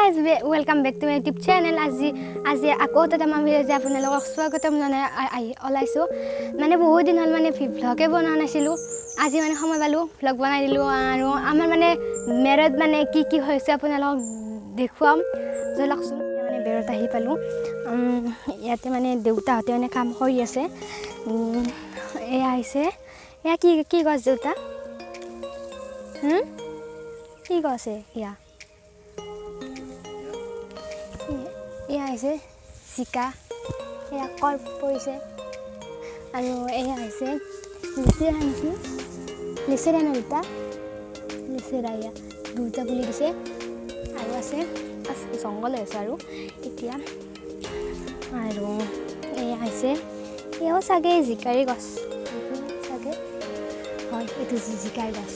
guys, welcome back to my YouTube channel. আজি আকৌ এটা মই ভিডিঅ' আপোনালোকক স্বাগতম জনাই ওলাইছো মানে বহুত দিন হল মানে ভ্লগে বনোৱা নাছিলো আজি মানে সময় পালো ভ্লগ বনাই দিলো আৰু আমাৰ মানে মেৰত মানে কি হৈছে আপোনালোকক দেখুৱাম জলকচোন মানে বেৰত আহি পালো ইয়াতে মানে দেউতাহঁতে মানে কাম কৰি আছে এয়া আহিছে এয়া কি গছ দেউতা কি গছে ইয়া এয়া হৈছে জিকা এয়া কল পৰিছে আৰু এয়া হৈছে লেচেৰা নেকি লেচেৰা ন দুটা লেচেৰা এয়া দুটা পুলি দিছে আৰু আছে জংঘল আছে আৰু এতিয়া আৰু এয়া হৈছে এয়াও চাগে জিকাৰী গছ চাগে হয় এইটো জিকাৰ গছ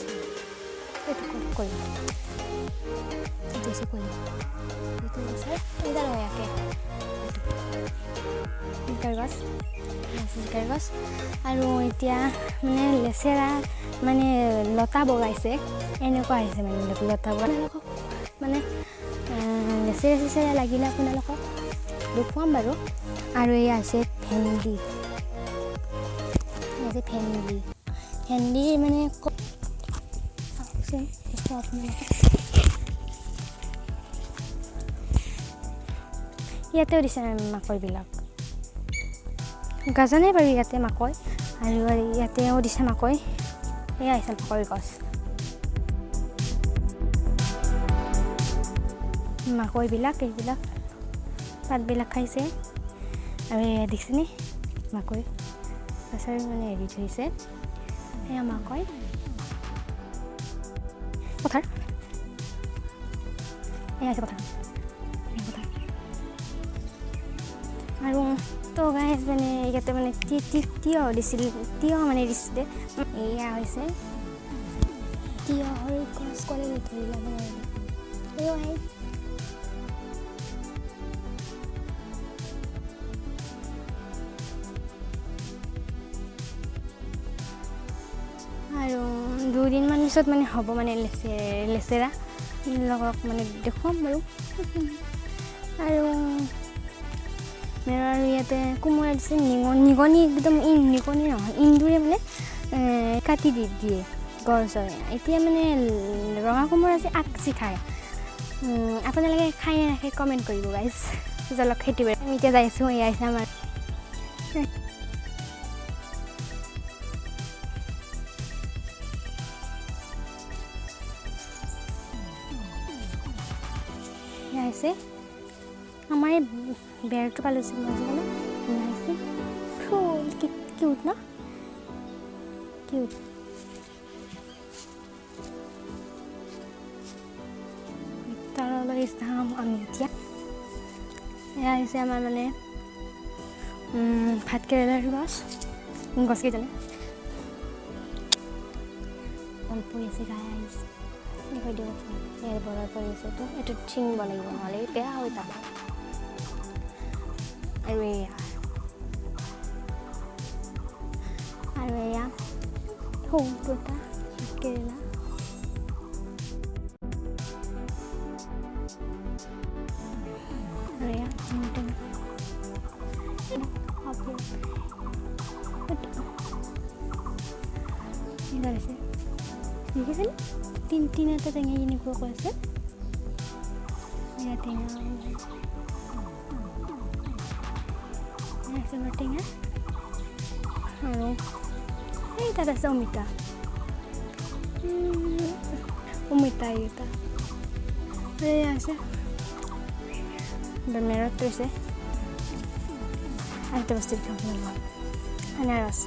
এইটো কৰিম এইটো কৰিম itu besar enggak loh ya জিকাৰ গছ আৰু এতিয়া মানে লেচেৰা মানে লতা বগাইছে এনেকুৱা আহিছে মানে লতা আপোনালোকক মানে লেচেৰা লাগিলে আপোনালোকক দেখুৱাম বাৰু আৰু এয়া আছে ভেন্দি ভেন্দি মানে ইয়াতেও দিছে মাকৈবিলাক গাজা নাই বাৰু ইয়াতে মাকৈ আৰু ইয়াতেও দিছে মাকৈ এয়া আহিছে মাকৈ গছ মাকৈবিলাক এইবিলাক পাতবিলাক খাইছে আৰু এয়া দেখিছেনে মাকৈ গছৰ মানে এৰি থৈছে এয়া মাকৈ পথাৰ এয়া আছে পথাৰ আৰু তো গাইজ মানে ইয়াতে মানে তিয়হ দিছিল তিয়হ মানে দিছিলে এয়া হৈছে তিয়হৰ গছ কৰে ধৰিলা মানে আৰু দুদিনমান পিছত মানে হ'ব মানে লেচেৰা লগক মানে দেখুৱাম বাৰু আৰু আৰু ইয়াতে কোমোৰা দিছে নিগনি একদম নিগনি নহয় ইন্দুৰে মানে কাটি দিয়ে গছৰ এতিয়া মানে ৰঙা কোমোৰা যে আগচি খায় আপোনালোকে খাই নাখায় কমেণ্ট কৰিব গাইজ জলক খেতি কৰি আমি এতিয়া যাইছোঁ এয়া আহিছে আমাৰ এয়া আহিছে আমাৰ এই বেৰটো পালোঁচোন মাজে আহিছে ফুল কিউট ন কিউট তাৰলৈ যাম আমি এতিয়া এয়া আহিছে আমাৰ মানে ভাত কেৰেলাৰ গছকেইডালে পৰি আছে গাই আহিছে দেখুৱাই দিব ইয়াৰ বৰৰ পৰি আছে এইটো ছিঙিব লাগিব নহ'লে বেয়া হৈ যাব আৰু এয়া সৰু এটা কেৰেলা আৰু এয়া দেখিছেনে তিনিটা টেঙা এনেকুৱা কৈ আছে এয়া টেঙা টেঙা আৰু এই তাত আছে অমিতা এইটা আছে মেৰত থৈছে আৰু এটা বস্তু দেখাম আনাৰস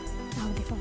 দেখোন